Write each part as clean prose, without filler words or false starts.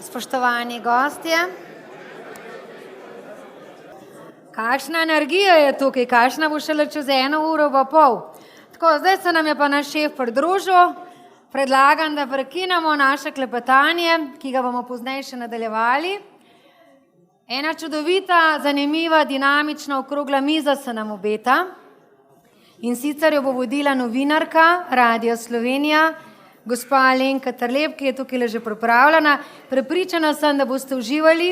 Spoštovani gostje, kakšna energija je tukaj, kakšna bo šele čez 1 uro pa pol. Tako, zdaj se nam je pa naš šef pridružil, predlagam, da prekinemo naše klepetanje, ki ga bomo pozneje še nadaljevali. Ena čudovita, zanimiva, dinamična okrogla miza se nam obeta in sicer jo bo vodila novinarka Radia Slovenija, gospa Alenka Terlep, ki je tukaj že pripravljena. Prepričana sem, da boste uživali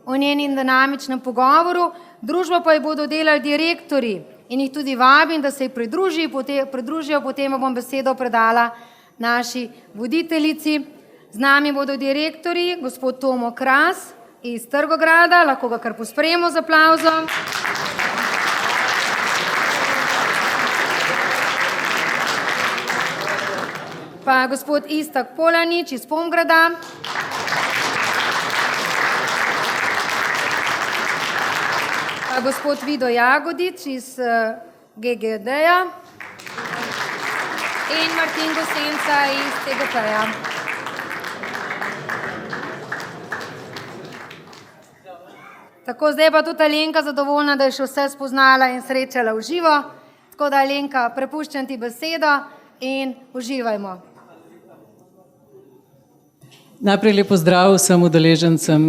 v njenem dinamičnem pogovoru. Družbo pa ji bodo delali direktorji in jih tudi vabim, da se ji pridružijo, potem bom besedo predala naši voditeljici. Z nami bodo direktorji, gospod Tomo Kras iz Trgograda, lahko ga kar pospremimo z aplavzom. Pa gospod Iztok Polanič iz Pomgrada. Pa gospod Vido Jagodič iz GGD-ja. In Martin Gosenca iz TGT-ja. Tako, zdaj pa tudi Alenka zadovoljna, da je še vse spoznala in srečala v živo. Tako da, Alenka, prepuščam ti besedo in uživajmo. Najprej lep pozdrav vsem udeležencem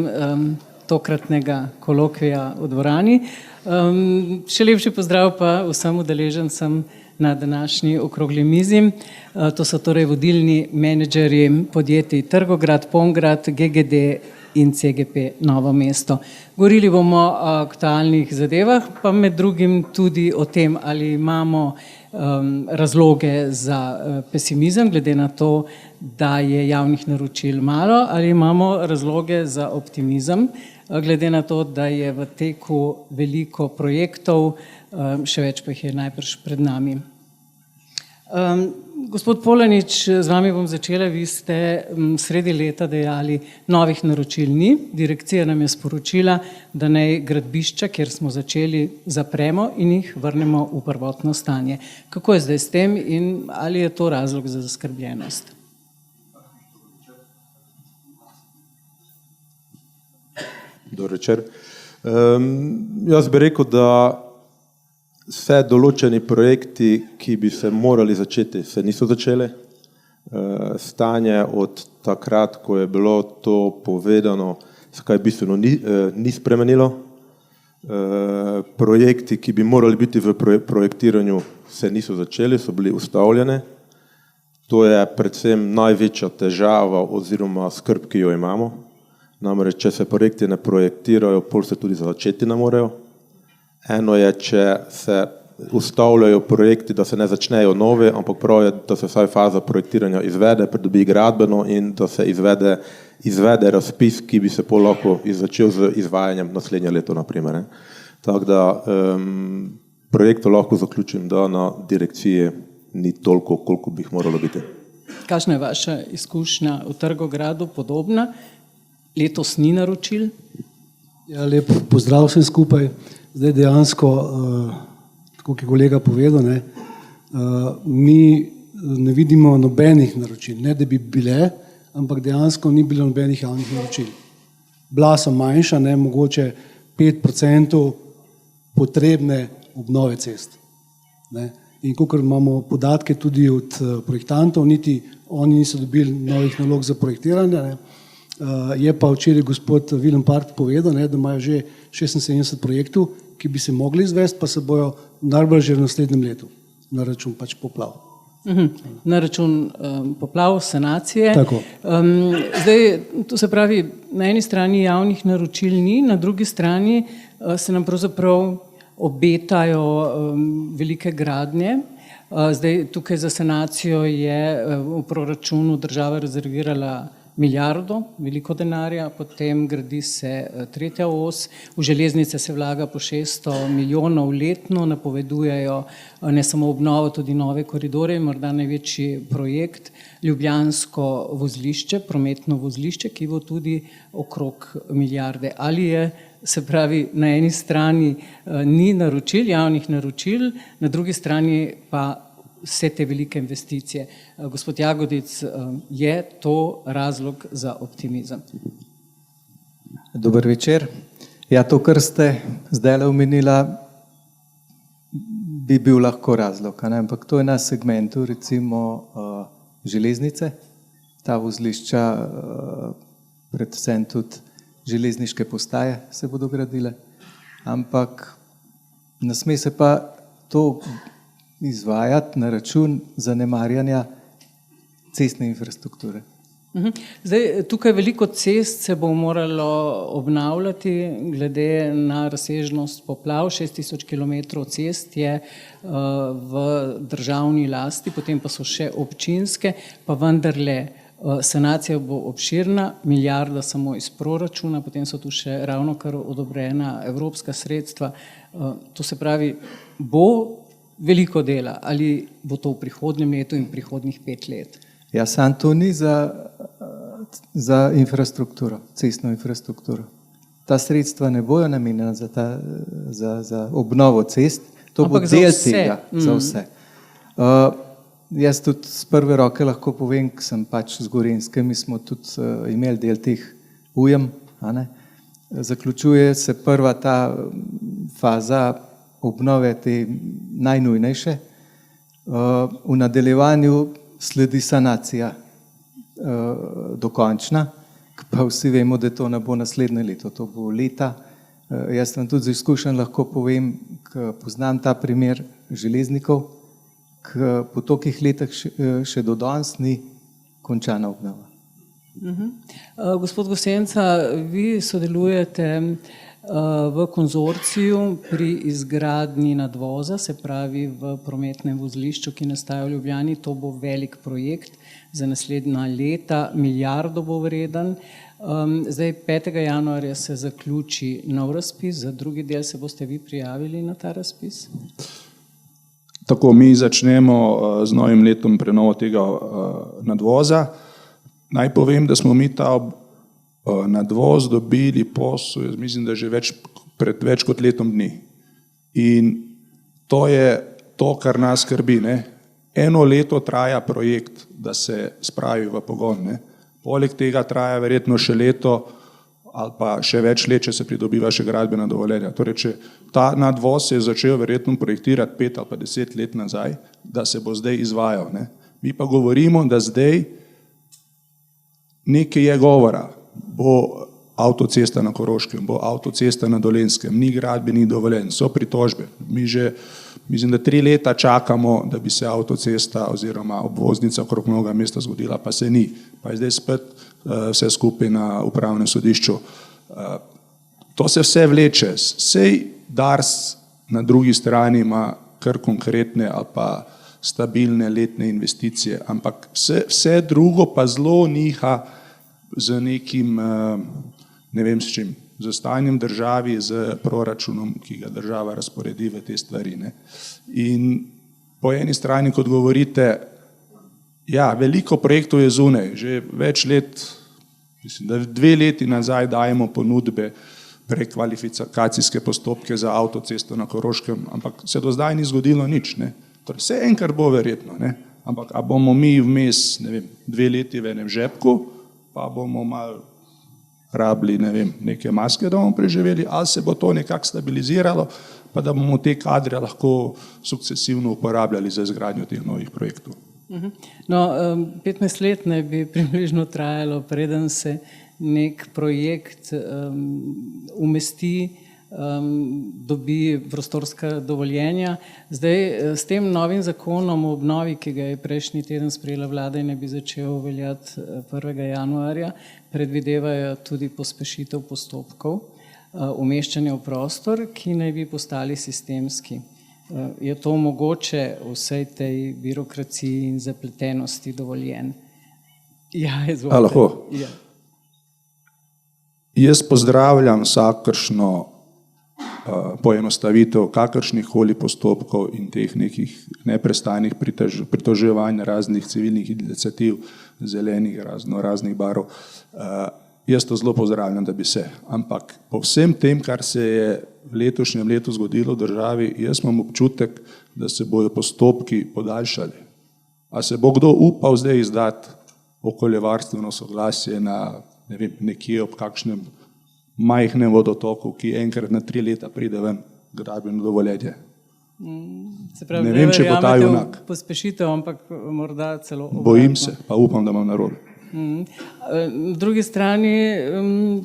tokratnega kolokvija v dvorani. Še lepši pozdrav pa vsem udeležencem na današnji okrogli mizi. To so torej vodilni menedžerji podjetij Trgograd, Pomgrad, GGD in CGP Novo mesto. Govorili bomo o aktualnih zadevah, pa med drugim tudi o tem, ali imamo razloge za pesimizem, glede na to, da je javnih naročil malo, ali imamo razloge za optimizem, glede na to, da je v teku veliko projektov, še več pa jih je najbrž pred nami. Gospod Polanič, z vami bom začela. Vi ste sredi leta dejali, novih naročil ni. Direkcija nam je sporočila, da naj gradbišča, kjer smo začeli, zapremo in jih vrnemo v prvotno stanje. Kako je zdaj s tem in ali je to razlog za zaskrbljenost? Dober večer. Jaz bi rekel, da vse določeni projekti, ki bi se morali začeti, se niso začeli. Stanje od takrat, ko je bilo to povedano, se kaj bistveno ni spremenilo. Projekti, ki bi morali biti v projektiranju, se niso začeli, so bili ustavljeni. To je predvsem največja težava oziroma skrb, ki jo imamo. Namreč, če se projekti ne projektirajo, pol se tudi začeti ne morejo. Eno je, če se ustavljajo projekti, da se ne začnejo novi, ampak prav je, da se vsaj faza projektiranja izvede, pridobi gradbeno in da se izvede razpis, ki bi se pol lahko začel z izvajanjem naslednje leto, naprimer. Tako da projekto lahko zaključim, da na direkciji ni toliko, koliko bi jih moralo biti. Kakšna je vaša izkušnja v Trgogradu podobna? Letos ni naročil? Ja, lep pozdrav vsem skupaj. Zdaj dejansko, tako je kolega povedal, mi ne vidimo nobenih naročil. Ne, da bi bile, ampak dejansko ni bilo nobenih javnih naročil. Bila so manjša, mogoče 5% potrebne obnove cest. In kakor imamo podatke tudi od projektantov, niti oni niso dobili novih nalog za projektiranje. Je pa včeraj gospod Willem Part povedal, da imajo že 76 projektov, ki bi se mogli izvesti, pa se bojo najbolj že v naslednjem letu, na račun pač poplav. Na račun poplav, sanacije. Tako. Zdaj, to se pravi, na eni strani javnih naročil ni, na drugi strani se nam pravzaprav obetajo velike gradnje. Zdaj, tukaj za sanacijo je v proračunu država rezervirala milijardo, veliko denarja, potem gradi se tretja os, v železnice se vlaga po 600 milijonov letno, napovedujejo ne samo obnovo, tudi nove koridore, morda največji projekt, ljubljansko vozlišče, prometno vozlišče, ki bo tudi okrog milijarde. Ali je, se pravi, na eni strani ni naročil, javnih naročil, na drugi strani pa vse te velike investicije. Gospod Jagodic, je to razlog za optimizem? Dober večer. Ja, to, kar ste zdaj omenila, bi bil lahko razlog, ampak to je na segmentu recimo železnice, ta vozlišča, predvsem tudi železniške postaje se bodo gradile, ampak ne sme se pa to izvajati na račun zanemarjanja cestne infrastrukture. Zdaj, tukaj veliko cest se bo moralo obnavljati glede na razsežnost poplav. 6000 km cest je v državni lasti, potem pa so še občinske, pa vendarle sanacija bo obširna, milijarda samo iz proračuna, potem so tu še ravno kar odobrena evropska sredstva. To se pravi, bo veliko dela ali bo to v prihodnjem letu in prihodnjih 5 let? Ja, sam to ni za infrastrukturo, cestno infrastrukturo. Ta sredstva ne bojo namenjena za obnovo cest, to bo del tega, za vse. Jaz tudi z prve roke lahko povem, ker sem pač z Gorenjske, mi smo tudi imeli del teh ujem, zaključuje se prva ta faza obnove, te najnujnejše, v nadaljevanju sledi sanacija dokončna, pa vsi vemo, da to ne bo naslednje leto, to bo leta. Jaz vam tudi z izkušenj lahko povem, ker poznam ta primer železnikov, ker po tolikih letih še do danes ni končana obnova. Gospod Gosenca, vi sodelujete v konzorciju pri izgradnji nadvoza, se pravi v prometnem vozlišču, ki nastaja v Ljubljani. To bo velik projekt za naslednja leta, milijardo bo vreden. Zdaj 5. januarja se zaključi nov razpis, za drugi del se boste vi prijavili na ta razpis? Tako, mi začnemo z novim letom prenovo tega nadvoza. Naj povem, da smo mi ta nadvoz dobili posel, jaz mislim, da že pred več kot letom dni. In to je to, kar nas skrbi. Eno leto traja projekt, da se spravi v pogon. Poleg tega traja verjetno še leto ali pa še več let, če se pridobiva še gradbena dovoljenja. Torej, če ta nadvoz se je začel verjetno projektirati 5 ali pa 10 let nazaj, da se bo zdaj izvajal. Mi pa govorimo, da zdaj nekaj je govora. Bo avtocesta na Koroškem, bo avtocesta na Dolenjskem, ni gradbenih dovoljenj, so pritožbe. Mi že, mislim, da 3 leta čakamo, da bi se avtocesta oziroma obvoznica okrog Novega mesta zgodila, pa se ni. Pa je zdaj spet vse skupaj na upravnem sodišču. To se vse vleče. Sej Dars na drugi strani ima kar konkretne ali pa stabilne letne investicije, ampak vse drugo pa zelo niha z nekim, ne vem s čim, z stanjem državi, z proračunom, ki ga država razporedi v te stvari. In po eni strani, kot govorite, ja, veliko projektov je zunaj, že več let, mislim, da 2 leti nazaj dajemo ponudbe, prekvalifikacijske postopke za avtocesto na Koroškem, ampak se do zdaj ni zgodilo nič. Torej, vse enkrat bo verjetno, ampak a bomo mi vmes, ne vem, 2 leti v enem žepku, pa bomo malo rabili, ne vem, neke maske, da bomo preživeli, ali se bo to nekako stabiliziralo, pa da bomo te kadre lahko sukcesivno uporabljali za izgradnjo teh novih projektov. No, 15 let ne bi približno trajalo, preden se nek projekt umesti, dobi prostorska dovoljenja. Zdaj s tem novim zakonom o obnovi, ki ga je prejšnji teden sprejela vlada in ne bi začel veljati 1. januarja, predvidevajo tudi pospešitev postopkov umeščanja v prostor, ki naj bi postali sistemski. Je to mogoče vsej tej birokraciji in zapletenosti dovoljen? Ja, izvolite. Lahko. Ja. Jaz pozdravljam vsakršno poenostavitev kakršnih koli postopkov in teh nekih neprestanih pritoževanj raznih civilnih iniciativ, zelenih, raznih barov. Jaz to zelo pozdravljam, da bi se. Ampak po vsem tem, kar se je v letošnjem letu zgodilo v državi, jaz imam občutek, da se bojo postopki podaljšali. A se bo kdo upal zdaj izdati okoljevarstveno soglasje na, ne vem, nekje ob kakšnem majhnem vodotoku, ki enkrat na 3 leta pride ven gradbeno dovoljenje. Se pravi, Ne vem, če bo ta verjamete v junak. pospešitev, ampak morda celo obratno. Bojim se, pa upam, da imam narobe. Na drugi strani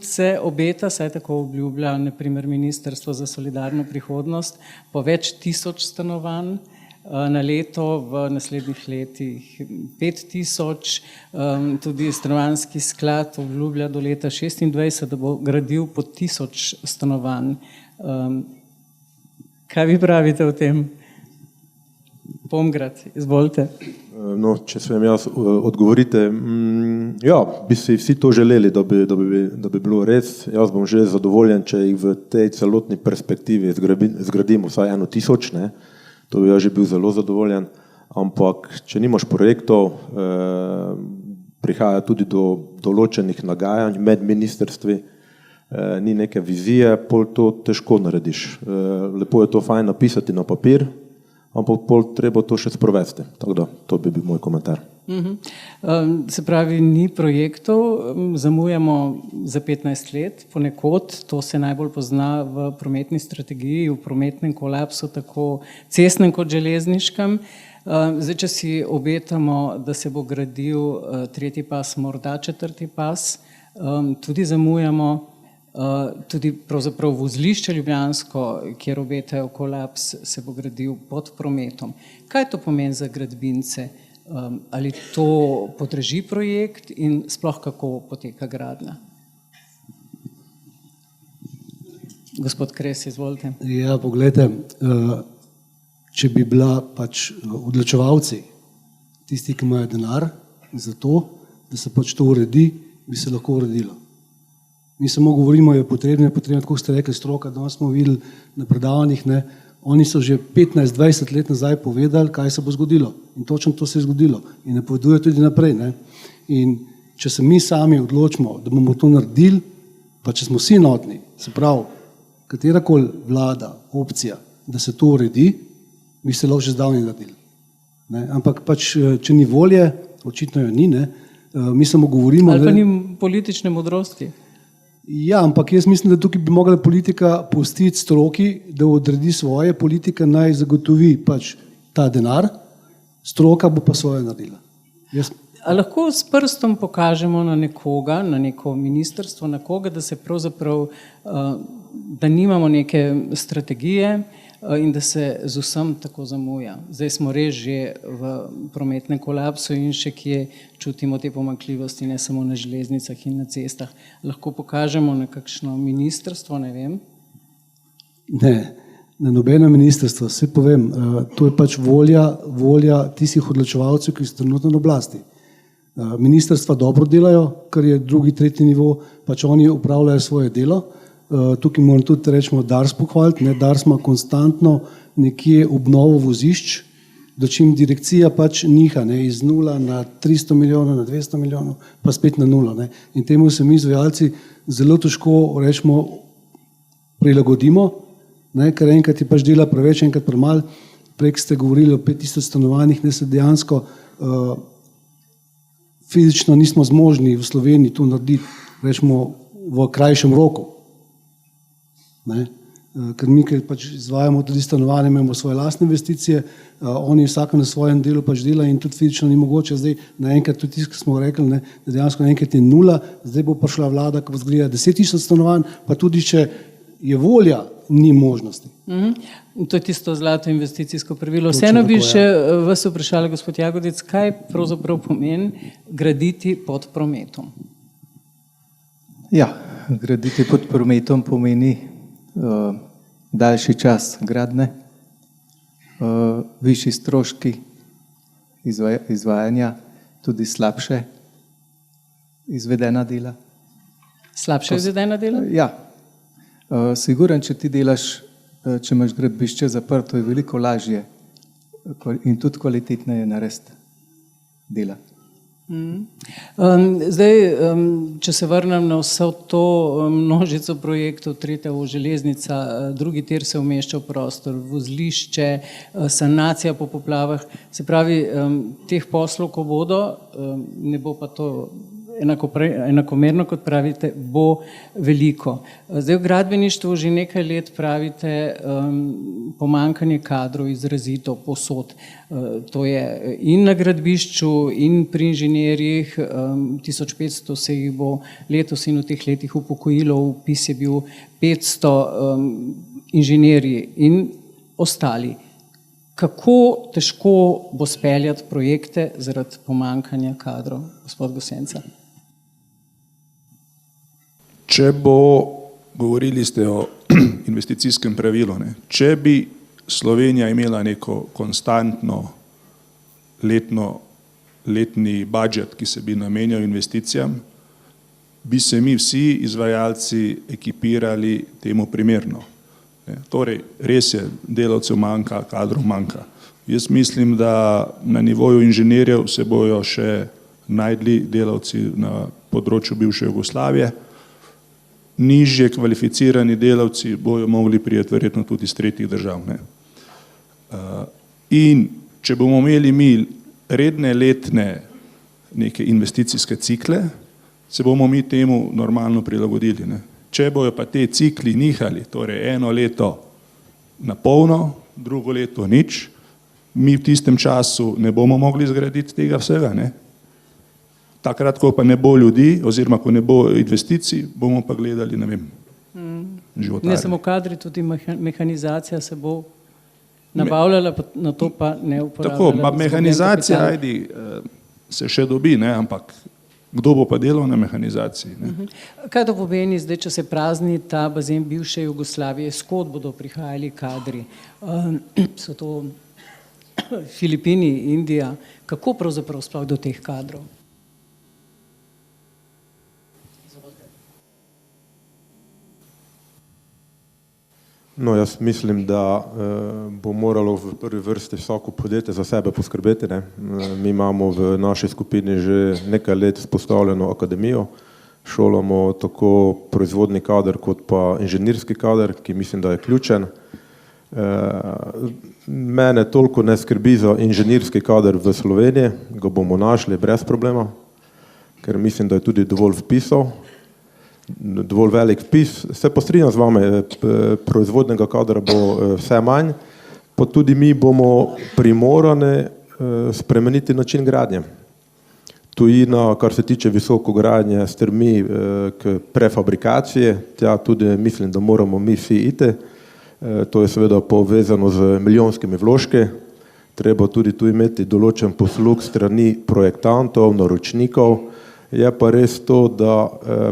se obeta, saj tako obljublja naprimer Ministrstvo za solidarno prihodnost, po več tisoč stanovanj na leto, v naslednjih letih 5000, tudi stanovanjski sklad obljublja do leta 2026, da bo gradil po 1000 stanovanj. Kaj vi pravite o tem? Pomgrad, izvolite. No, če smem jaz odgovorite, ja, bi si vsi to želeli, da bi bilo res. Jaz bom že zadovoljen, če jih v tej celotni perspektivi zgradimo vsaj 1000, ne. To bi jaz že bil zelo zadovoljen, ampak če nimaš projektov, prihaja tudi do določenih nagajanj med ministrstvi, ni neke vizije, pol to težko narediš. Lepo je to fajn napisati na papir, ampak pol treba to še sprovesti. Tako da, to bi bil moj komentar. Se pravi, ni projektov, zamujamo za 15 let, ponekod, to se najbolj pozna v prometni strategiji, v prometnem kolapsu, tako cestnem kot železniškem. Zdaj, če si obetamo, da se bo gradil 3. pas, morda 4. pas, tudi zamujamo, tudi pravzaprav vozlišče Ljubljansko, kjer obetajo kolaps, se bo gradil pod prometom. Kaj to pomeni za gradbince? Ali to podraži projekt in sploh kako poteka gradnja? Gospod Kres, izvolite. Ja, poglejte, če bi bila pač odločevalci tisti, ki imajo denar za to, da se pač to uredi, bi se lahko uredilo. Mi samo govorimo, je potrebno, tako ste rekli, stroka, danes smo videli na predavanjih, ne, oni so že 15-20 let nazaj povedali, kaj se bo zgodilo. In točno to se je zgodilo. In napoveduje tudi naprej. Ne. In če se mi sami odločimo, da bomo to naredili, pa če smo vsi enotni, se pravi, katerakoli vlada, opcija, da se to uredi, bi se lahko že zdavnaj naredili. Ne. Ampak pač, če ni volje, očitno jo ni, ne, mi samo govorimo. Ali pa ni politične modrosti? Ja, ampak jaz mislim, da tukaj bi mogla politika pustiti stroki, da odredi svoje, politika naj zagotovi pač ta denar, stroka bo pa svoje naredila. A lahko s prstom pokažemo na nekoga, na neko ministrstvo, na koga, da se pravzaprav, da nimamo neke strategije in da se z vsem tako zamuja. Zdaj smo res že v prometnem kolapsu in še kje čutimo te pomanjkljivosti, ne samo na železnicah in na cestah. Lahko pokažemo na kakšno ministrstvo, ne vem? Ne, na nobeno ministrstvo, vse povem, to je pač volja tistih odločevalcev, ki so trenutno na oblasti. Ministrstva dobro delajo, kar je drugi, tretji nivo, pač oni upravljajo svoje delo. Tukaj moram tudi rečemo Dars pohvaliti, ne, Dars ima konstantno nekje obnovo vozišč, dočim direkcija pač niha, ne, iz 0 na 300 milijonov, na 200 milijonov, pa spet na 0. Ne. In temu se mi izvajalci zelo težko, rečemo, prilagodimo, ne, ker enkrat je pač dela preveč, enkrat premalo. Prej ste govorili o 5000 stanovanjih, ne, se dejansko fizično nismo zmožni v Sloveniji to narediti, rečemo, v krajšem roku. Ne? Ker mi, ker pač izvajamo tudi stanovanje, imamo svoje lastne investicije, oni vsako na svojem delu pač dela in tudi fizično ni mogoče. Zdaj naenkrat tudi tisto, smo rekli, ne, da dejansko naenkrat je 0, zdaj bo prišla vlada, ki bo zgleda 10 000 stanovanj, pa tudi če je volja, ni možnosti. To je tisto zlato investicijsko pravilo. Vseeno bi še vas vprašala, gospod Jagodic, kaj pravzaprav pomeni graditi pod prometom? Ja, graditi pod prometom pomeni daljši čas gradnje, višji stroški izvajanja, tudi slabše izvedena dela. Slabše izvedena dela? Ja. Siguren, če ti delaš, če imaš gradbišče zaprto, je veliko lažje in tudi kvalitetneje narediti dela. Zdaj, če se vrnem na vso to množico projektov, tretja železnica, drugi tir se umešča v prostor, vozlišče, sanacija po poplavah, se pravi, teh poslov, ko bodo, ne bo pa to enakomerno, kot pravite, bo veliko. Zdaj v gradbeništvu že nekaj let pravite pomanjkanje kadrov izrazito povsod. To je in na gradbišču, in pri inženirjih, 1500 se jih bo letos in v teh letih upokojilo, vpis je bil 500 inženirji in ostali. Kako težko bo speljati projekte zaradi pomanjkanja kadrov, gospod Gosenca? Če bo, govorili ste o investicijskem pravilu, ne? Če bi Slovenija imela neko konstantno letni budžet, ki se bi namenjal investicijam, bi se mi vsi izvajalci ekipirali temu primerno. Torej, res je, delavcev manjka, kadrov manjka. Jaz mislim, da na nivoju inženirjev se bojo še najdli delavci na področju bivše Jugoslavije. Nižje kvalificirani delavci bojo mogli prijeti verjetno tudi iz tretjih držav. Ne? In če bomo imeli mi redne letne neke investicijske cikle, se bomo mi temu normalno prilagodili. Ne? Če bojo pa te cikli nihali, torej eno leto na polno, drugo leto nič, mi v tistem času ne bomo mogli zgraditi tega vsega. Ne? Takrat, ko pa ne bo ljudi, oziroma ko ne bo investicij, bomo pa gledali, ne vem, životarje. Ne samo kadri, tudi mehanizacija se bo nabavljala, na to pa ne uporabljala. Tako, mehanizacija, se še dobi, ne, ampak kdo bo pa delal na mehanizaciji? Ne? Kaj to pomeni zdaj, če se prazni ta bazen bivše Jugoslavije, skod bodo prihajali kadri? So to Filipini, Indija? Kako pravzaprav sploh do teh kadrov? No, jaz mislim, da bo moralo v prvi vrsti vsako podjetje za sebe poskrbeti. Ne? Mi imamo v naši skupini že nekaj let vzpostavljeno akademijo, šolamo tako proizvodni kader kot pa inženirski kader, ki mislim, da je ključen. Mene toliko ne skrbi za inženirski kader v Sloveniji, ga bomo našli brez problema, ker mislim, da je tudi dovolj vpisov. Dovolj velik vpis. Se pa strinjam z vami, proizvodnega kadra bo vse manj, pa tudi mi bomo primorani spremeniti način gradnje. Tujina, kar se tiče visokogradnje, strmi k prefabrikaciji, tja tudi mislim, da moramo mi vsi iti. To je seveda povezano z milijonskimi vložki. Treba tudi tu imeti določen poslug strani projektantov, naročnikov. Je pa res to, da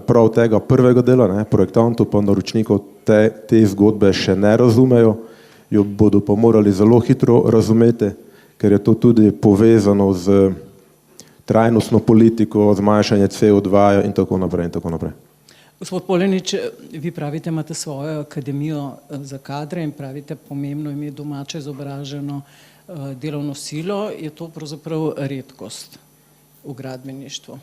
prav tega prvega dela, ne, projektantov pa naročnikov te zgodbe še ne razumejo, jo bodo pa morali zelo hitro razumeti, ker je to tudi povezano z trajnostno politiko, zmanjšanje CO2 in tako naprej in tako naprej. Gospod Polenič, vi pravite, imate svojo akademijo za kadre in pravite, pomembno je imeti domače izobraženo delovno silo. Je to pravzaprav redkost v gradbeništvu?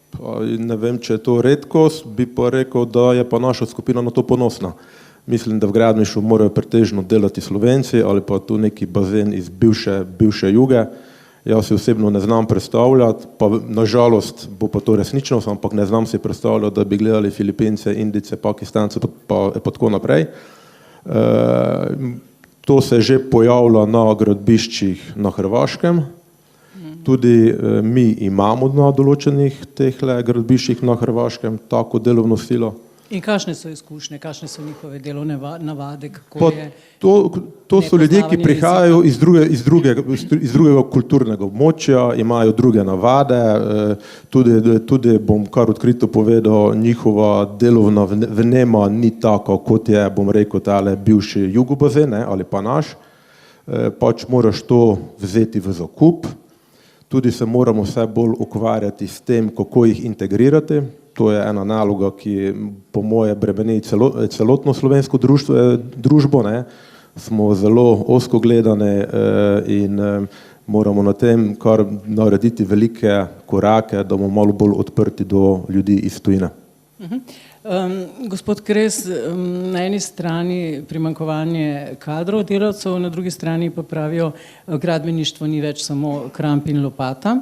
Pa ne vem, če je to redkost, bi pa rekel, da je pa naša skupina na to ponosna. Mislim, da v gradbeništvu morajo pretežno delati Slovenci ali pa tu neki bazen iz bivše Juge. Jaz si osebno ne znam predstavljati, pa nažalost bo pa to resničnost, ampak ne znam si predstavljati, da bi gledali Filipince, Indice, Pakistance pa tako naprej. To se že pojavlja na gradbiščih na Hrvaškem. Tudi mi imamo na določenih tehle gradbiščih na Hrvaškem tako delovno silo. In kakšne so izkušnje, kakšne so njihove delovne navade? To so ljudje, ki prihajajo iz drugega kulturnega območja, imajo druge navade, tudi bom kar odkrito povedal, njihova delovna vnema ni taka, kot je, bom rekel, tale bivši jugobazen ali pa naš. Pač moraš to vzeti v zakup. Tudi se moramo vse bolj ukvarjati s tem, kako jih integrirati. To je ena naloga, ki po moje bremeni celotno slovensko družbo. Ne. Smo zelo ozko gledane in moramo na tem kar narediti velike korake, da bomo malo bolj odprti do ljudi iz tujine. Gospod Kres, na eni strani primanjkovanje kadrov, delavcev, na drugi strani pa pravijo, gradbeništvo ni več samo kramp in lopata.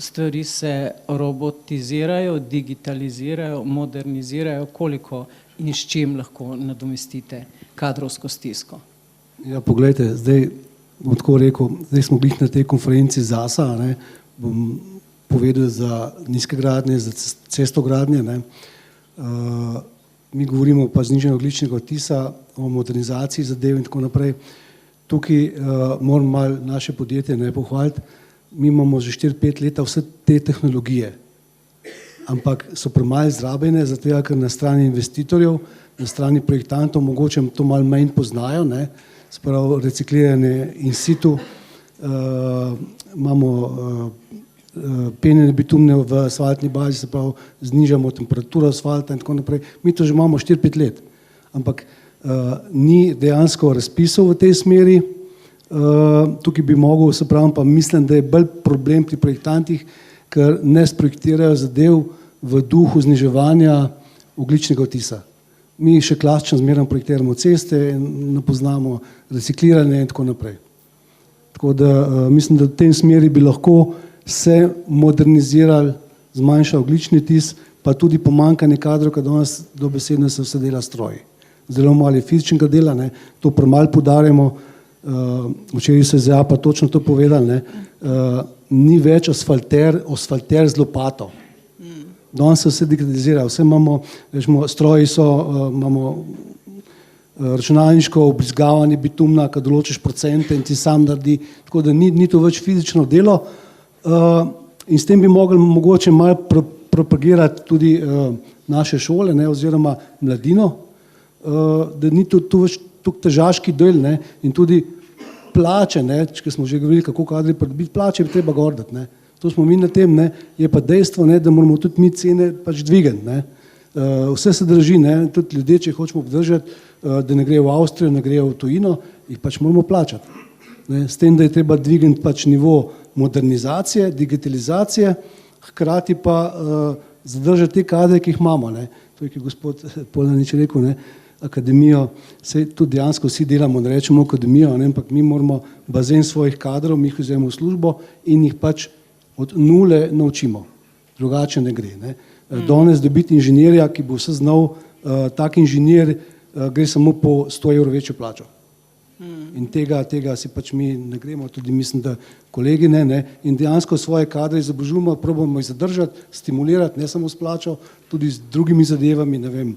Stvari se robotizirajo, digitalizirajo, modernizirajo. Koliko in s čim lahko nadomestite kadrovsko stisko? Ja, poglejte, zdaj bom tako rekel, zdaj smo bili na tej konferenci ZASA, ne, bom povedal za nizke gradnje, za cestogradnje. Ne. Mi govorimo pa znižanju ogljičnega odtisa, o modernizaciji zadev in tako naprej. Tukaj moram malo naše podjetje pohvaliti. Mi imamo že 4-5 leta vse te tehnologije, ampak so premalo izrabljene, zato ker na strani investitorjev, na strani projektantov mogoče to malo manj poznajo, ne. Sprav recikliranje in situ, imamo penjene bitumne v asfaltni bazi, se pravi znižamo temperaturo asfalta in tako naprej. Mi to že imamo 4-5 let, ampak ni dejansko razpisov v tej smeri. Tukaj bi mogel, se pravi, pa mislim, da je bolj problem pri projektantih, ker ne sprojektirajo zadev v duhu zniževanja ogljičnega odtisa. Mi še klasično zmeraj projektiramo ceste, ne poznamo recikliranje in tako naprej. Tako da mislim, da v tem smeri bi lahko se modernizirali, zmanjša ogljični odtis, pa tudi pomanjkanje kadrov, ker danes dobesedno se vse dela stroji. Zelo malo je fizičnega dela, ne, to premalo poudarjamo. Včeraj se je pa točno to povedal, ne, ni več asfalter z lopato. Danes se vse digitalizira, vse imamo, večmo, stroji so, imamo računalniško obrizgavanje bitumna, kad določiš procente in ti sam naredi, tako da ni to več fizično delo. In s tem bi mogli mogoče malo propagirati tudi naše šole, ne, oziroma mladino, da ni to več tukaj težaški del, ne, in tudi plače, ne, če smo že govorili, kako kadri pridobiti, plače bi treba gordati, ne. To smo mi na tem, ne, je pa dejstvo, ne, da moramo tudi mi cene pač dvigati, ne. Vse se drži, ne, tudi ljudje, če hočemo obdržati, da ne grejo v Avstrijo, ne grejo v tujino, jih pač moramo plačati. Ne, s tem, da je treba dvigati pač nivo modernizacije, digitalizacije, hkrati pa zadržati te kadre, ki jih imamo, ne. To je, ki gospod Polanič rekel, ne, akademijo, se tudi dejansko vsi delamo, ne rečemo akademijo, ne, ampak mi moramo bazen svojih kadrov, mi jih vzemimo v službo in jih pač od nule naučimo. Drugače ne gre, ne. Danes dobiti inženirja, ki bo vse znal, tak inženir gre samo po 100 evrov večjo plačo. In tega si pač mi ne gremo, tudi mislim, da kolegi ne, in dejansko svoje kadre izobražujemo, probamo jih zadržati, stimulirati, ne samo s plačo, tudi z drugimi zadevami, ne vem,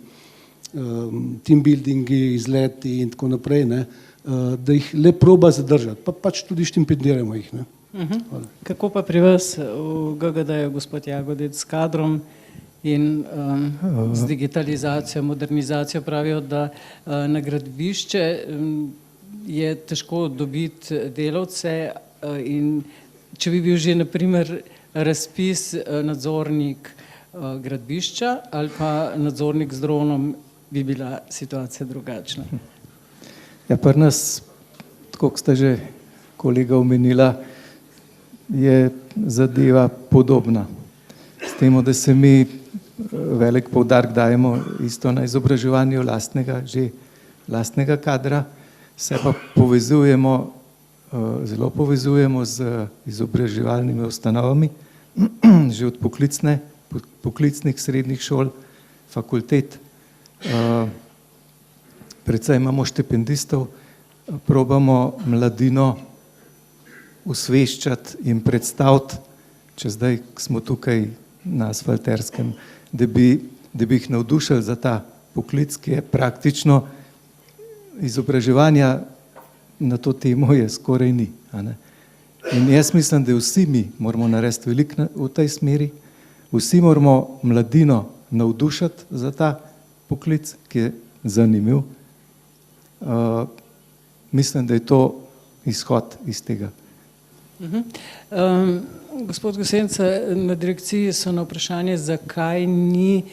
team buildingi, izleti in tako naprej, ne, da jih le proba zadržati, pa pač tudi štipendiramo jih, ne. Kako pa pri vas v GGD-ju, gospod Jagodec, s kadrom in z digitalizacijo, modernizacijo? Pravijo, da na gradbišče je težko dobiti delavce in če bi bil že na primer razpis nadzornik gradbišča ali pa nadzornik z dronom, bi bila situacija drugačna. Ja, pri nas, tako kot ste že kolega omenila, je zadeva podobna. S tem, da se mi velik poudarek dajemo isto na izobraževanju lastnega kadra, se pa povezujemo, zelo povezujemo z izobraževalnimi ustanovami, že od poklicnih srednjih šol, fakultet. Predvsem imamo štipendistov, probamo mladino osveščati in predstaviti, če zdaj smo tukaj na asfalterskem, da bi jih navdušili za ta poklic, ki je praktično izobraževanja na to temo je skoraj ni. In jaz mislim, da vsi mi moramo narediti veliko v tej smeri, vsi moramo mladino navdušiti za ta poklic, ki je zanimiv. Mislim, da je to izhod iz tega. Gospod Gosenca, na direkciji so na vprašanje, zakaj ni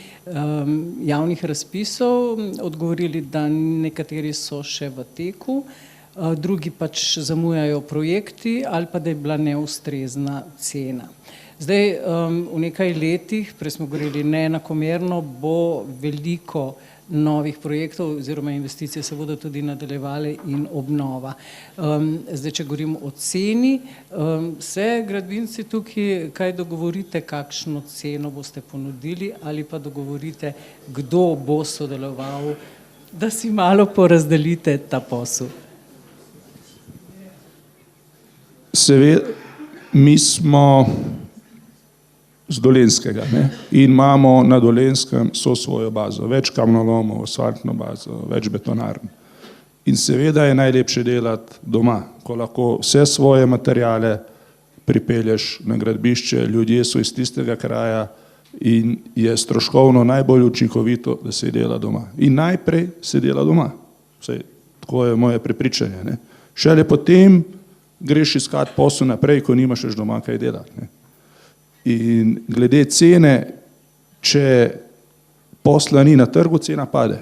javnih razpisov, odgovorili, da nekateri so še v teku, drugi pač zamujajo projekti ali pa da je bila neustrezna cena. Zdaj, v nekaj letih, prej smo govorili neenakomerno, bo veliko novih projektov oziroma investicije se bodo tudi nadaljevale in obnova. Zdaj, če govorim o ceni, se gradbinci tukaj kaj dogovorite, kakšno ceno boste ponudili ali pa dogovorite, kdo bo sodeloval, da si malo porazdelite ta posel? Seveda, mi smo z Dolenjskega, ne? In imamo na Dolenjskem vso svojo bazo, več kamnolomov, asfaltno bazo, več betonarn. In seveda je najlepše delati doma, ko lahko vse svoje materijale pripelješ na gradbišče, ljudje so iz tistega kraja in je stroškovno najbolj učinkovito, da se dela doma. In najprej se dela doma. Vsej, tako je moje prepričanje. Ne? Šele potem greš iskati posel naprej, ko nimaš več doma kaj delati. Ne? In glede cene, če posla ni na trgu, cena pade.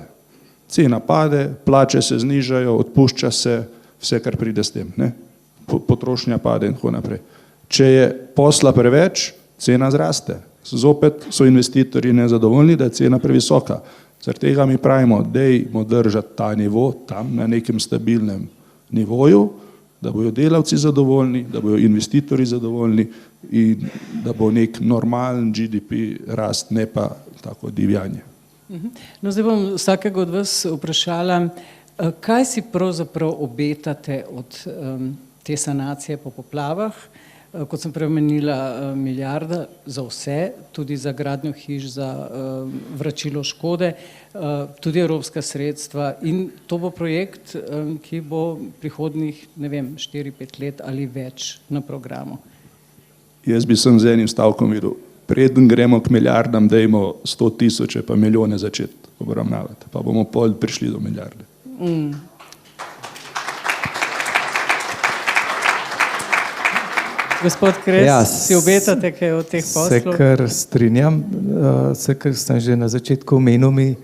Cena pade, plače se znižajo, odpušča se vse, kar pride s tem. Ne? Potrošnja pade in tako naprej. Če je posla preveč, cena zraste. Zopet so investitorji nezadovoljni, da je cena previsoka. Zaradi tega mi pravimo, dajmo držati ta nivo tam na nekem stabilnem nivoju, da bojo delavci zadovoljni, da bojo investitorji zadovoljni in da bo nek normalen GDP rast, ne pa tako divjanje. No, zdaj bom vsakega od vas vprašala, kaj si pravzaprav obetate od te sanacije po poplavah? Kot sem preomenila, milijarda za vse, tudi za gradnjo hiš, za vračilo škode, tudi evropska sredstva in to bo projekt, ki bo prihodnjih, ne vem, 4-5 let ali več na programu. Jaz bi sem z enim stavkom videl, preden gremo k milijardam, dajmo 100 000 pa milijone začeti obravnavati, pa bomo pol prišli do milijarde. Gospod Kres, ja, si obetate kaj od teh poslov? Se kar strinjam, se kar sem že na začetku omenil, mi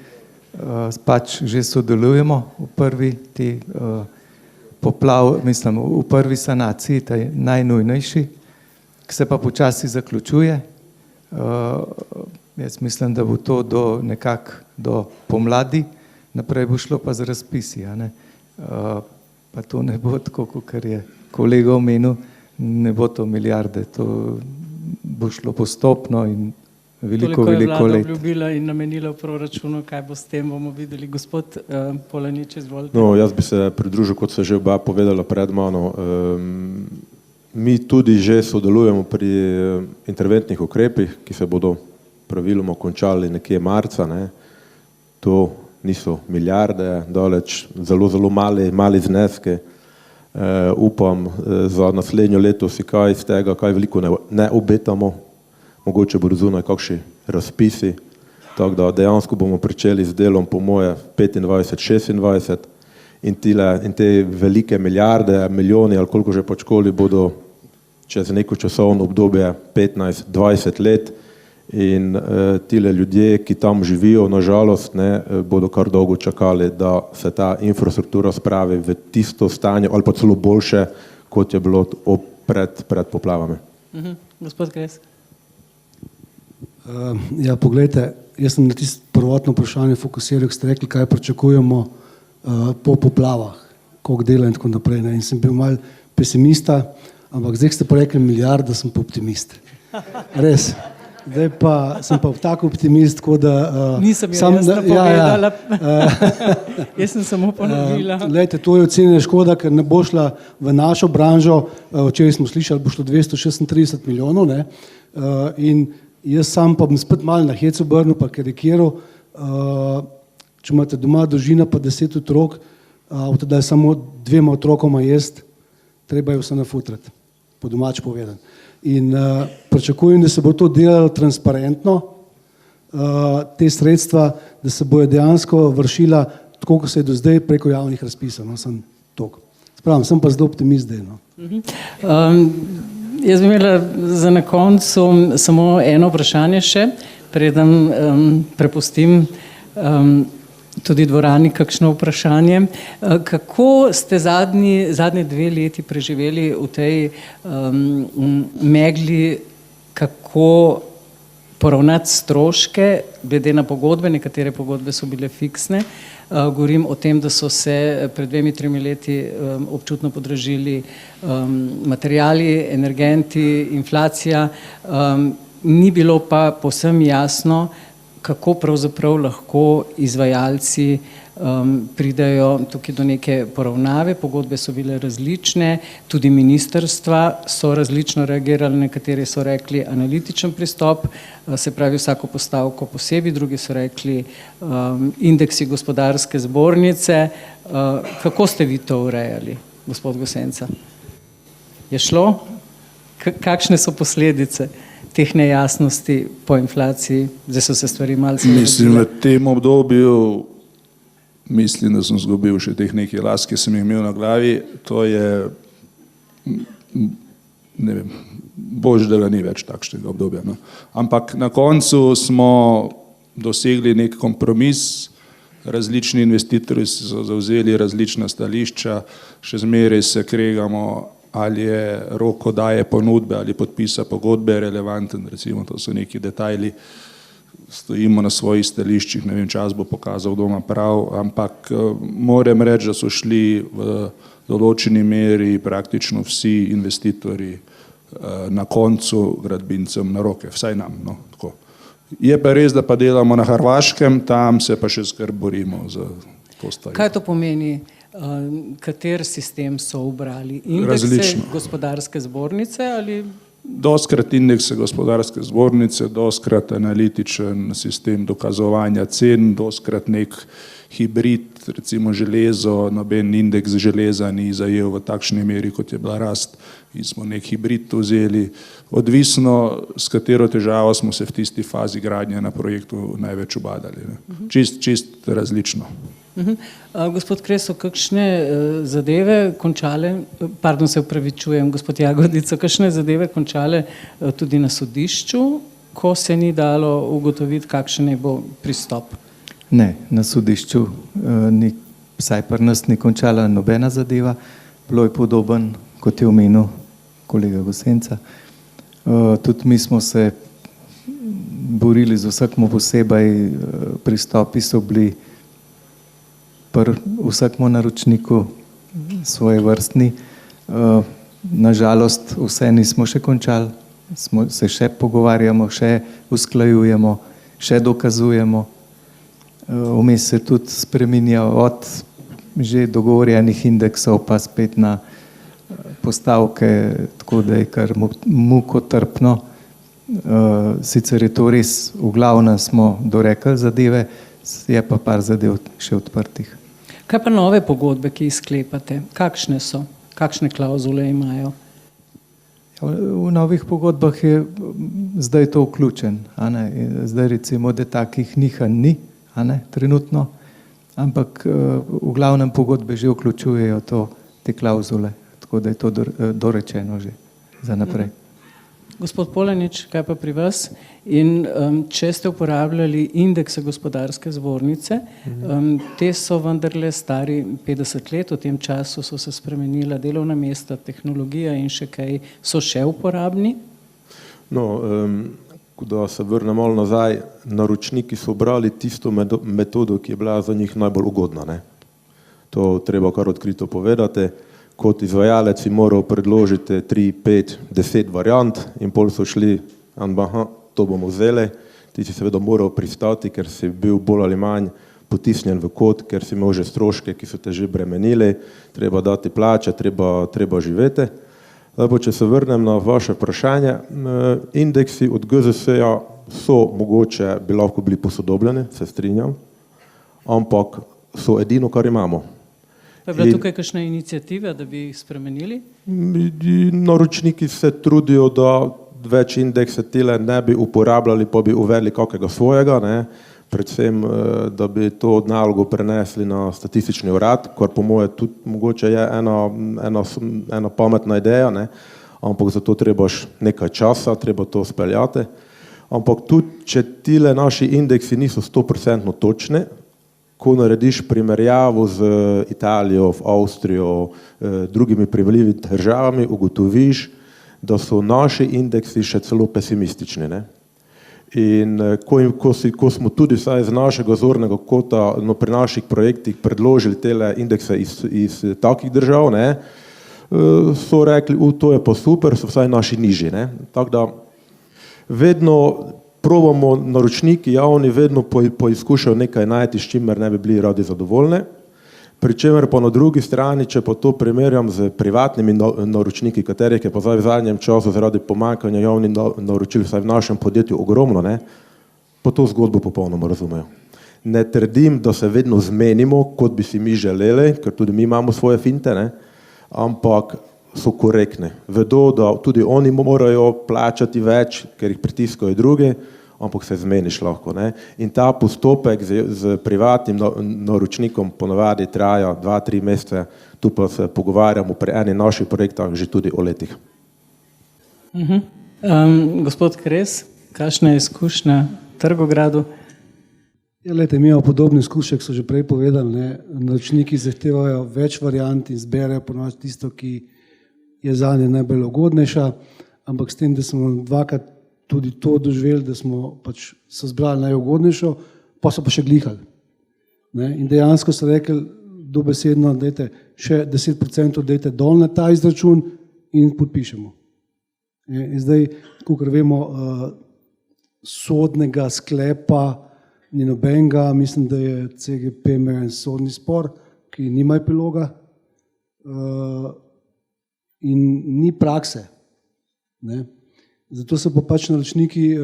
pač že sodelujemo v prvi poplav, mislim, v prvi sanaciji, ta najnujnejši, ki se pa počasi zaključuje. Jaz mislim, da bo to do pomladi, naprej bo šlo pa z razpisi. Pa to ne bo tako, kot je kolega omenil, ne bo to milijarde, to bo šlo postopno in veliko let. Toliko je vlada obljubila in namenila v proračunu, kaj bo s tem, bomo videli. Gospod Polanič, izvolite. No, jaz bi se pridružil, kot se že oba povedala pred mano. Mi tudi že sodelujemo pri interventnih ukrepih, ki se bodo praviloma končali nekje marca. Ne. To niso milijarde, daleč zelo mali zneske. Upam za naslednjo leto si kaj iz tega, kaj veliko ne obetamo, mogoče bodo zunaj kakšni razpisi, tako da dejansko bomo pričeli z delom po moje 25-26 in te velike milijarde, milijoni ali koliko že pačkoli bodo čez neko časovno obdobje 15-20 let in tile ljudje, ki tam živijo, nažalost, ne, bodo kar dolgo čakali, da se ta infrastruktura spravi v tisto stanje ali pa celo boljše, kot je bilo pred poplavami. Gospod Kres. Ja, poglejte, jaz sem na tisto prvotno vprašanje fokusiral, ko ste rekli, kaj pričakujemo po poplavah, koliko dela in tako naprej. Ne. In sem bil mal pesimista, ampak zdaj ste pa rekli milijarda, sem pa optimist. Res. Zdaj pa sem pa tako optimist, tako da... Nisem jasno povedala. Jaz sem samo ponovila. Glejte, to je ocenjena škoda, ker ne bo šla v našo branžo, včeraj smo slišali, bo šlo 236 milijonov, ne? In jaz sam pa bom spet malo na hec obrnil, pa karikiral, če imate doma družina pa 10 otrok, da je samo 2 otrokoma jest, treba je vse nafutrati, po domač povedan. In pričakujem, da se bo to delalo transparentno, te sredstva, da se bojo dejansko vršila tako, kot se je do zdaj preko javnih razpisov. No, sem toliko. Spravim, sem pa zelo optimist zdaj. No. Jaz bi imela za na koncu samo eno vprašanje še, preden prepustim tudi dvorani kakšno vprašanje. Kako ste zadnje 2 leti preživeli v tej megli kako poravnati stroške, glede na pogodbe, nekatere pogodbe so bile fiksne. Govorim o tem, da so se pred 2-3 leti občutno podražili materiali, energenti, inflacija. Ni bilo pa povsem jasno, kako pravzaprav lahko izvajalci pridejo tukaj do neke poravnave. Pogodbe so bile različne, tudi ministrstva so različno reagirali, nekateri so rekli analitičen pristop, se pravi vsako postavko posebej, drugi so rekli indeksi gospodarske zbornice. Kako ste vi to urejali, gospod Gosenca? Je šlo? Kakšne so posledice teh nejasnosti po inflaciji? Zdaj so se stvari malce Mislim, v tem obdobju mislim, da sem zgubil še teh nekaj las, ki sem jih imel na glavi. To je, ne vem, bož, da ga ni več takšnega obdobja. No. Ampak na koncu smo dosegli nek kompromis, različni investitorji so zavzeli različna stališča, še zmeraj se kregamo, ali je rok oddaje ponudbe ali podpisa pogodbe relevanten, recimo to so neki detajli, stojimo na svojih stališčih, ne vem, čas bo pokazal, kdo ima prav, ampak moram reči, da so šli v določeni meri praktično vsi investitorji na koncu gradbincem na roke, vsaj nam. No, tako. Je pa res, da pa delamo na Hrvaškem, tam se pa še skrb borimo za to stvar. Kaj to pomeni? Kater sistem so ubrali? Indekse gospodarske zbornice ali? Doskrat indekse gospodarske zbornice, doskrat analitičen sistem dokazovanja cen, doskrat nek hibrid, recimo železo, noben indeks železa ni zajel v takšni meri, kot je bila rast, in smo nek hibrid vzeli. Odvisno, s katero težavo smo se v tisti fazi gradnje na projektu največ ubadali. Čist različno. Gospod Kreso, kakšne zadeve končale, se upravičujem, gospod Jagodico, kakšne zadeve končale tudi na sodišču, ko se ni dalo ugotoviti, kakšen je bo pristop? Ne, na sodišču ni, vsaj pri nas ni končala nobena zadeva, bilo je podoben, kot je omenil kolega Gosenca. Tudi mi smo se borili z vsakmu posebej, pristopi so bili vsakmu naročniku svoje vrstni. Nažalost, vse nismo še končali, se še pogovarjamo, še usklajujemo, še dokazujemo. Vmes se tudi spreminja od že dogovorjenih indeksov pa spet na postavke, tako da je kar mukotrpno. Sicer je to res, v glavnem smo dorekli zadeve, je pa par zadev še odprtih. Kaj pa nove pogodbe, ki jih sklepate? Kakšne so? Kakšne klauzule imajo? V novih pogodbah je zdaj to vključen. Zdaj recimo, da takih nihanj ni, trenutno, ampak v glavnem pogodbe že vključujejo te klauzule, tako da je to dorečeno že za naprej. Gospod Polanič, kaj pa pri vas? In če ste uporabljali indekse gospodarske zbornice, te so vendarle stari 50 let, v tem času so se spremenila delovna mesta, tehnologija in še kaj, so še uporabni? No, da se vrnem malo nazaj, naročniki so obrali tisto metodo, ki je bila za njih najbolj ugodna. Ne? To treba kar odkrito povedati. Kot izvajalec si moral predložiti 3, 5, 10 variant in pol so šli, to bomo vzeli. Ti si seveda moral pristati, ker si bil bolj ali manj potisnjen v kot, ker si imel že stroške, ki so te že bremenili, treba dati plače, treba živeti. Lepo, če se vrnem na vaše vprašanje, indeksi od GZS-ja so mogoče bi lahko bili posodobljeni, se strinjam, ampak so edino, kar imamo. Pa je bila tukaj kakšna iniciativa, da bi jih spremenili? Naročniki se trudijo, da več indekse tile ne bi uporabljali, pa bi uvedli kakega svojega, ne? Predvsem, da bi to nalogo prenesli na statistični urad, kar po moje tudi mogoče je ena pametna ideja, ne? Ampak za to trebaš nekaj časa, treba to speljati. Ampak tudi, če tile naši indeksi niso 100% točni, ko narediš primerjavo z Italijo, Avstrijo, drugimi primerljivimi državami, ugotoviš, da so naši indeksi še celo pesimistični. Ne? In ko smo tudi vsaj iz našega zornega kota pri naših projektih predložili tele indekse iz takih držav, ne, so rekli, to je pa super, so vsaj naši nižji. Ne. Tako da vedno probamo, naročniki javni vedno poizkušajo nekaj najti, s čimer ne bi bili radi zadovoljni. Pričemer pa na drugi strani, če pa to primerjam z privatnimi naročniki, katerih je pa zdaj v zadnjem času zaradi pomanjkanja javnih naročil, vsaj v našem podjetju ogromno, ne, pa to zgodbo popolnoma razumejo. Ne trdim, da se vedno zmenimo, kot bi si mi želeli, ker tudi mi imamo svoje finte, ne, ampak so korektni. Vedo, da tudi oni morajo plačati več, ker jih pritiskajo drugi, ampak se zmeniš lahko. Ne? In ta postopek z privatnim naročnikom ponavadi traja 2-3 mesece, tu pa se pogovarjamo pri eni naših projektah že tudi o letih. Gospod Kres, kakšna je izkušnja v Trgogradu? Ja, lejte, mi imamo podobne izkušnje, so že prej povedali, ne? Naročniki zahtevajo več variant in zberejo ponovadi tisto, ki je zanje najbolj ugodnejša, ampak s tem, da smo dvakrat tudi to doživeli, da smo pač so zbrali najugodnejšo, pa so pa še glihali. Ne? In dejansko so rekli dobesedno, dajte še 10% dajte dol na ta izračun in podpišemo. In zdaj, kakor vemo, sodnega sklepa ni nobenega, mislim, da je CGP imel en sodni spor, ki nima epiloga in ni prakse. Ne? Zato se pa pač naročniki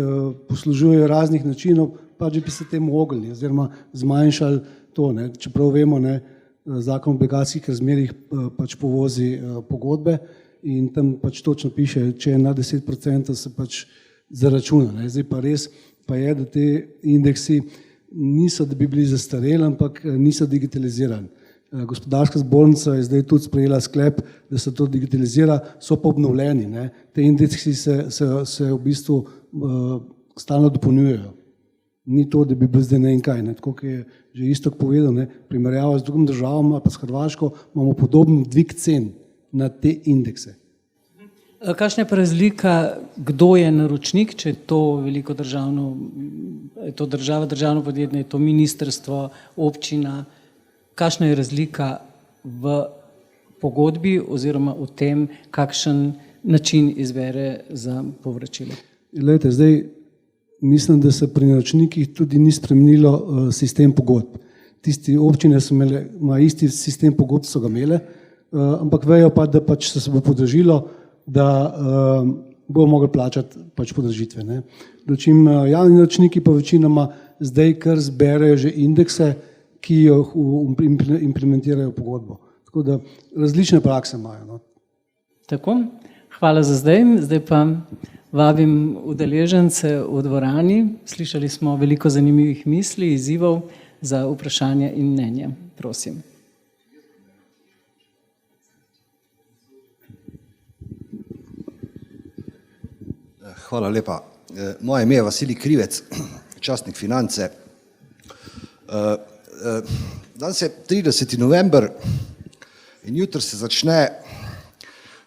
poslužujejo raznih načinov, pač bi se temu ognili oziroma zmanjšali to. Ne. Čeprav vemo, ne, zakon o obligacijskih razmerjih pač povozi pogodbe in tam pač točno piše, če je na 10% se pač zaračuna. Ne. Zdaj pa res pa je, da te indeksi niso, da bi bili zastareli, ampak niso digitalizirani. Gospodarska zbornica je zdaj tudi sprejela sklep, da se to digitalizira, so pa obnovljeni. Ne. Te indeksi se v bistvu stalno dopolnjujejo. Ni to, da bi bil zdaj ne in kaj. Ne. Tako je že Iztok povedal, ne, primerjava z drugim državama, pa s Hrvaško, imamo podoben dvig cen na te indekse. Kakšna je pa razlika, kdo je naročnik, če je to veliko državno, je to država, državno podjetje, je to ministrstvo, občina? Kakšna je razlika v pogodbi oziroma v tem, kakšen način izbere za povračilo? Lejte, zdaj mislim, da se pri naročnikih tudi ni spremenilo sistem pogodb. Tisti občine so imele, ima isti sistem pogodb, so ga imele, ampak vejo pa, da pač se bo podražilo, da bojo mogli plačati pač podražitve. Ne. Dočim javni naročniki pa večinoma zdaj kar zberejo že indekse, ki jo implementirajo v pogodbo. Tako da različne prakse imajo. No. Tako, hvala za zdaj. Zdaj pa vabim udeležence v dvorani. Slišali smo veliko zanimivih misli, izzivov za vprašanje in mnenje. Prosim. Hvala lepa. Moje ime je Vasilij Krivec, častnik Finance. Danes je 30. november in jutri se začne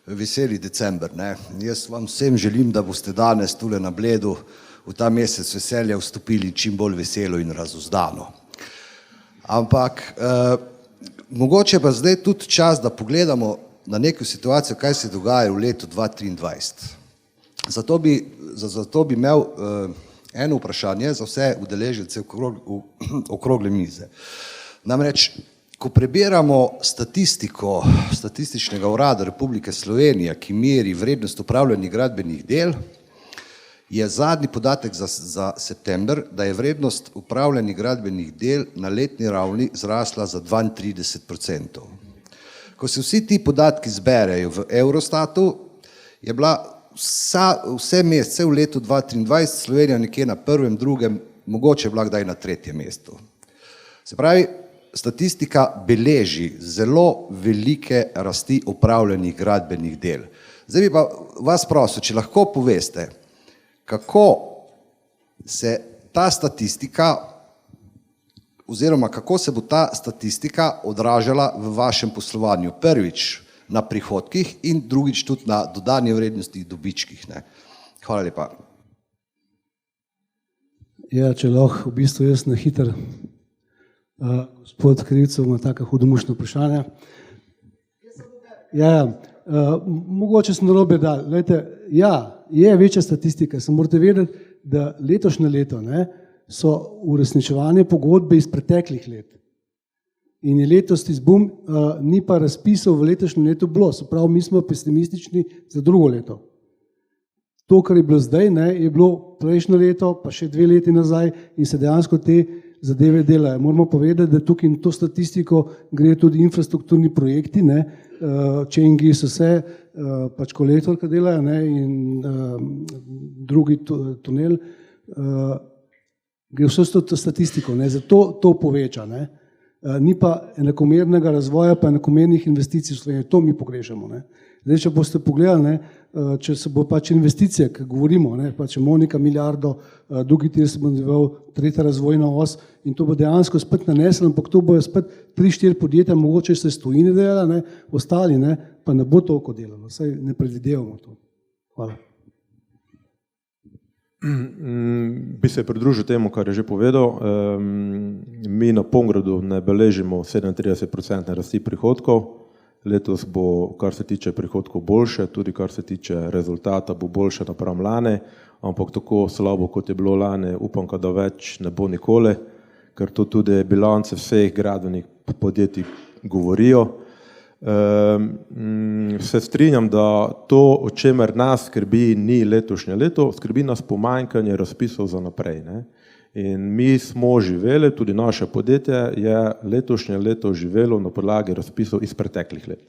veseli december. Ne? Jaz vam vsem želim, da boste danes tule na Bledu v ta mesec veselja vstopili čim bolj veselo in razuzdano. Ampak mogoče pa zdaj tudi čas, da pogledamo na neko situacijo, kaj se dogaja v letu 2023. Zato bi imel eno vprašanje za vse udeležence okrogle mize. Namreč, ko prebiramo statistiko Statističnega urada Republike Slovenije, ki meri vrednost upravljenih gradbenih del, je zadnji podatek za september, da je vrednost upravljenih gradbenih del na letni ravni zrasla za 32%. Ko se vsi ti podatki zberejo v Eurostatu, je bila vse mesece v letu 2023 Slovenija nekje na prvem, drugem, mogoče bila kdaj na tretjem mestu. Se pravi, statistika beleži zelo velike rasti upravljenih gradbenih del. Zdaj bi pa vas prosil, če lahko poveste, kako se ta statistika oziroma kako se bo ta statistika odražala v vašem poslovanju. Prvič, na prihodkih in drugič tudi na dodani vrednosti dobičkih. Ne. Hvala lepa. Ja, če lahko v bistvu jaz na hiter. Gospod Krivcev ima taka hudomušna vprašanja. Mogoče sem narobe dal. Glejte, je večja statistika, samo morate vedeti, da letošnje leto so uresničevanje pogodbe iz preteklih let. In je letos izbum, ni pa razpisov v letošnjem letu bilo, se pravi, mi smo pesimistični za drugo leto. To, kar je bilo zdaj, je bilo prejšnjo leto, pa še 2 leti nazaj in se dejansko te zadeve delajo. Moramo povedati, da tukaj in to statistiko gre tudi infrastrukturni projekti, Čengi so vse, pač kolektorka delajo in drugi tunel, gre vse to statistiko, zato to poveča. Ni pa enakomernega razvoja, pa enakomernih investicij v Sloveniji, to mi pogrešamo. Zdaj, če boste pogledali, če se bo pač investicije, ki govorimo, pač Monika milijardo, drugi tir se bo nadaljeval, tretja razvojna os in to bo dejansko spet naneslo, ampak to bojo spet 3-4 podjetja, mogoče se stojine delala, ostali pa ne bo toliko delalo, saj ne predvidevamo to. Hvala. Bi se pridružil temu, kar je že povedal. Mi na Pomgradu ne beležimo 37% rasti prihodkov. Letos bo, kar se tiče prihodkov, boljše, tudi kar se tiče rezultata, bo boljše napram lani, ampak tako slabo, kot je bilo lani, upam, da več ne bo nikoli, ker to tudi bilance vseh gradbenih podjetij govorijo. Se strinjam, da to, o čemer nas skrbi, ni letošnje leto, skrbi nas pomanjkanje razpisov za naprej. In mi smo živeli, tudi naše podjetje je letošnje leto živelo na podlagi razpisov iz preteklih let.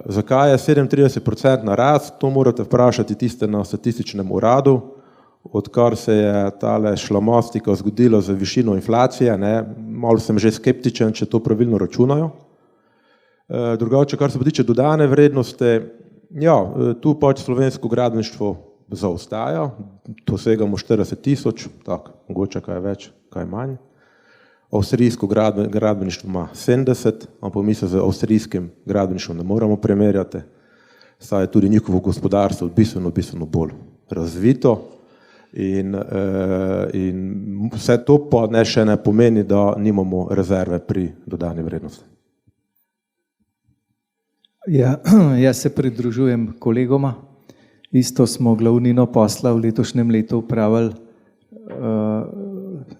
Zakaj je 37% rast, to morate vprašati tiste na statističnem uradu, odkar se je tale šlamastika zgodila za višino inflacije, malo sem že skeptičen, če to pravilno računajo. Drugače, kar se pa tiče dodane vrednosti, tu pač slovensko gradbeništvo zaostaja, dosegamo 40 000, tako, mogoče kaj več, kaj manj. Avstrijsko gradbeništvo ima 70, ampak mi se z avstrijskim gradbeništvom ne moramo primerjati, saj je tudi njihovo gospodarstvo bistveno bolj razvito in vse to pa še ne pomeni, da nimamo rezerve pri dodani vrednosti. Jaz se pridružujem kolegoma. Isto smo glavnino posla v letošnjem letu upravili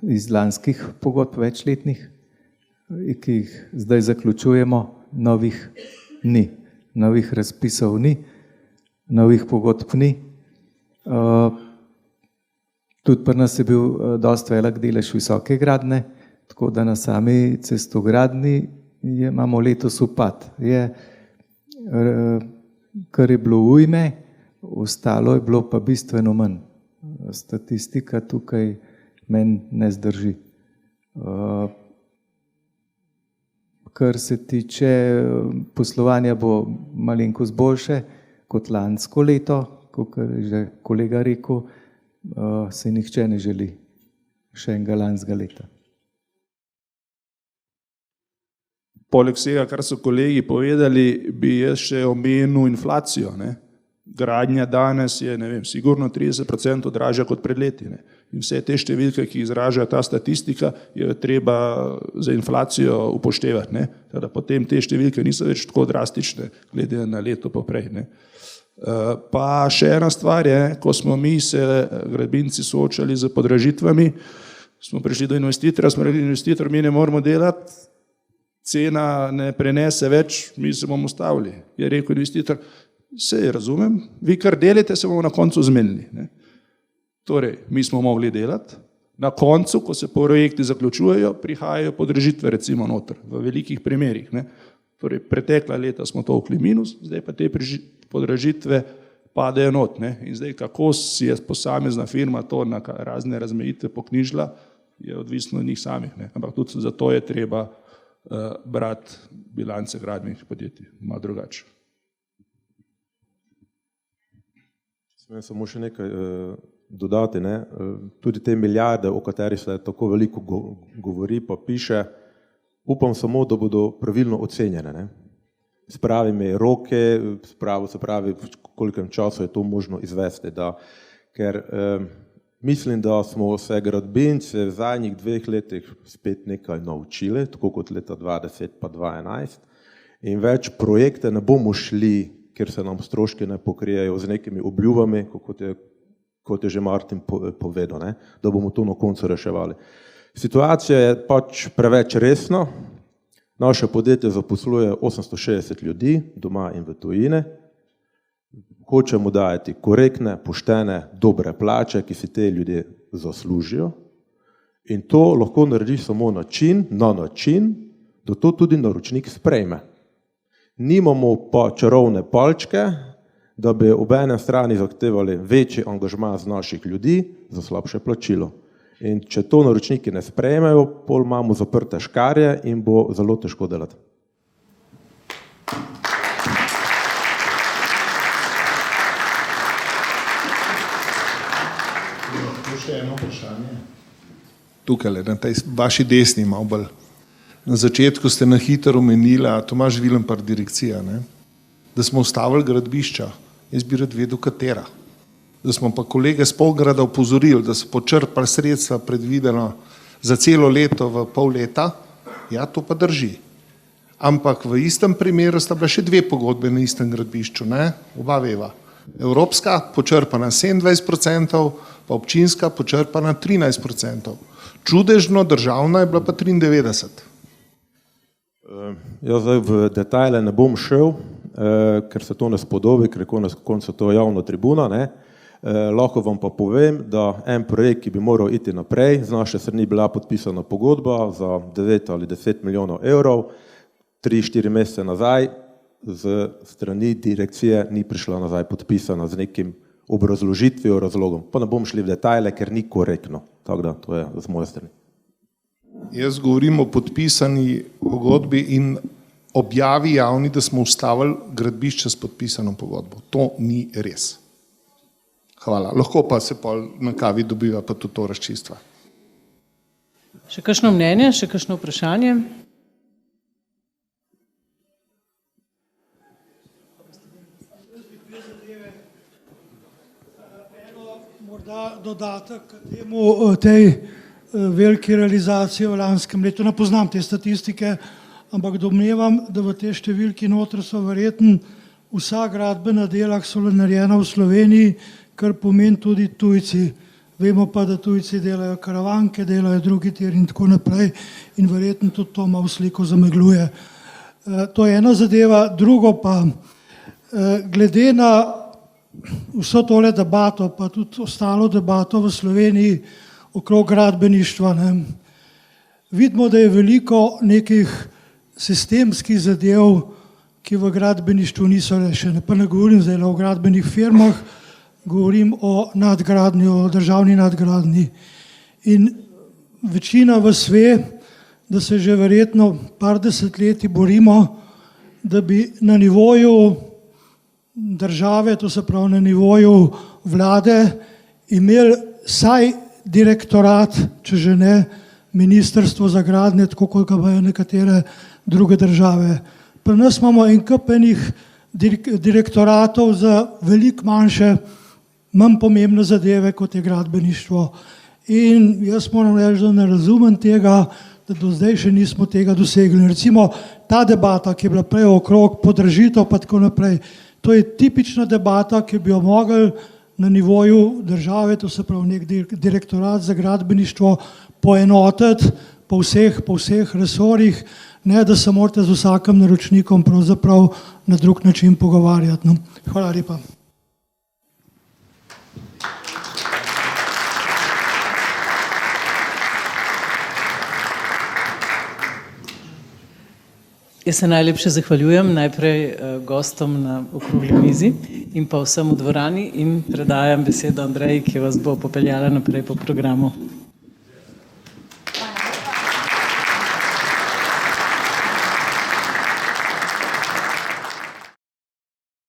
iz lanskih pogodb večletnih, ki jih zdaj zaključujemo, novih ni, novih razpisov ni, novih pogodb ni. Tudi pri nas je bil dosti velik delež visoke gradnje, tako da na sami cestogradnji imamo letos upad. Kar je bilo ujme, ostalo je bilo pa bistveno manj. Statistika tukaj meni ne zdrži. Kar se tiče poslovanja, bo malenkost boljše kot lansko leto, kot je že kolega rekel, se nihče ne želi še enega lanskega leta. Poleg vsega, kar so kolegi povedali, bi jaz še omenil inflacijo. Gradnja danes je, sigurno 30% dražja kot pred leti. In vse te številke, ki izražajo ta statistika, je treba za inflacijo upoštevati. Teda potem te številke niso več tako drastične, glede na leto poprej. Pa še ena stvar je, ko smo mi se gradbinci soočali z podražitvami, smo prišli do investitorja, smo rekli, investitor, mi ne moramo delati, cena ne prenese več, mi se bomo ustavili. Je rekel investitor, se razumem, vi kar delite, se bomo na koncu zmenili. Torej, mi smo mogli delati, na koncu, ko se projekti zaključujejo, prihajajo podražitve recimo noter, v velikih primerih. Torej, pretekla leta smo tolkli minus, zdaj pa te podražitve padejo not. In zdaj, kako si je posamezna firma to na razne razmejitve poknjižila, je odvisno od njih samih. Ampak tudi zato je treba brati bilance gradbenih podjetij, malo drugače. Smem samo še nekaj dodati. Tudi te milijarde, o katerih se tako veliko govori, pa piše, upam samo, da bodo pravilno ocenjene. s pravimi roke, se pravi, v kolikem času je to možno izvesti. Ker mislim, da smo se gradbinci v zadnjih 2 letih spet nekaj naučili, tako kot leta 2010 pa 2011, in več projekte ne bomo šli, ker se nam stroški ne pokrijejo z nekimi obljubami, kot je že Martin povedal, ne, da bomo to na koncu reševali. Situacija je pač preveč resna. Naše podjetje zaposluje 860 ljudi doma in v tujine. Hočemo dajati korektne, poštene, dobre plače, ki si te ljudje zaslužijo. In to lahko naredi samo na način, da to tudi naročnik sprejme. Nimamo pa čarovne palčke, da bi ob eni strani zahtevali večji angažma z naših ljudi za slabše plačilo. In če to naročniki ne sprejmejo, pol imamo zaprte škarje in bo zelo težko delati. Še eno vprašanje. Tukaj, na tej vaši desni malo bolj. Na začetku ste na hitro omenili, Tomaž Vilenpar, direkcija, ne? Da smo ustavili gradbišča. Jaz bi rad vedel, katera. Da smo pa kolege z Polgrada opozorili, da so počrpali sredstva predvideno za celo leto v pol leta, ja, to pa drži. Ampak v istem primeru sta bila še 2 pogodbe na istem gradbišču, ne? Oba veva. Evropska počrpana 27%, pa občinska počrpana 13%. Čudežno državna je bila pa 93%. Jaz zdaj v detajle ne bom šel, ker se to ne spodobi, ker je konec to javna tribuna, ne. Lahko vam pa povem, da en projekt, ki bi moral iti naprej, z naše strani bila podpisana pogodba za 9 ali 10 milijonov evrov, 3-4 mesece nazaj, z strani direkcije ni prišla nazaj podpisana z nekim obrazložitvijo, razlogom. Pa ne bom šli v detajle, ker ni korektno. Tako da, to je z moje strani. Jaz govorim o podpisani pogodbi in objavi javni, da smo ustavili gradbišče s podpisano pogodbo. To ni res. Hvala. Lahko pa se pa na kavi dobiva pa tudi to razčistva. Še kakšno mnenje, še kakšno vprašanje? Morda dodatek k temu, tej veliki realizaciji v lanskem letu. Ne poznam te statistike, ampak domnevam, da v te številki notri so verjetno vsa gradbena dela, ki so narejena v Sloveniji, kar pomeni tudi tujci. Vemo pa, da tujci delajo karavanke, delajo drugi tir in tako naprej in verjetno tudi to malo sliko zamegluje. To je ena zadeva, drugo pa, glede na vso tole debato, pa tudi ostalo debato v Sloveniji okrog gradbeništva, ne, vidimo, da je veliko nekih sistemskih zadev, ki v gradbeništvu niso rešene. Pa ne govorim zdaj o gradbenih firmah, govorim o nadgradnji, o državni nadgradnji. In večina vas ve, da se že verjetno par desetletij borimo, da bi na nivoju države, to se pravi na nivoju vlade, imeli vsaj direktorat, če že ne ministrstvo za gradnje, tako kot ga imajo nekatere druge države. Pri nas imamo en kup enih direktoratov za veliko manjše, manj pomembne zadeve, kot je gradbeništvo. In jaz moram reči, da ne razumem tega, da do zdaj še nismo tega dosegli. Recimo ta debata, ki je bila prej okrog podražitev pa tako naprej, to je tipična debata, ki bi jo mogli na nivoju države, to se pravi nek direktorat za gradbeništvo, poenotiti po vseh resorjih, ne da se morate z vsakim naročnikom pravzaprav na drug način pogovarjati. No. Hvala lepa. Jaz se najlepše zahvaljujem najprej gostom na okrogli mizi in pa vsem v dvorani in predajam besedo Andreji, ki vas bo popeljala naprej po programu.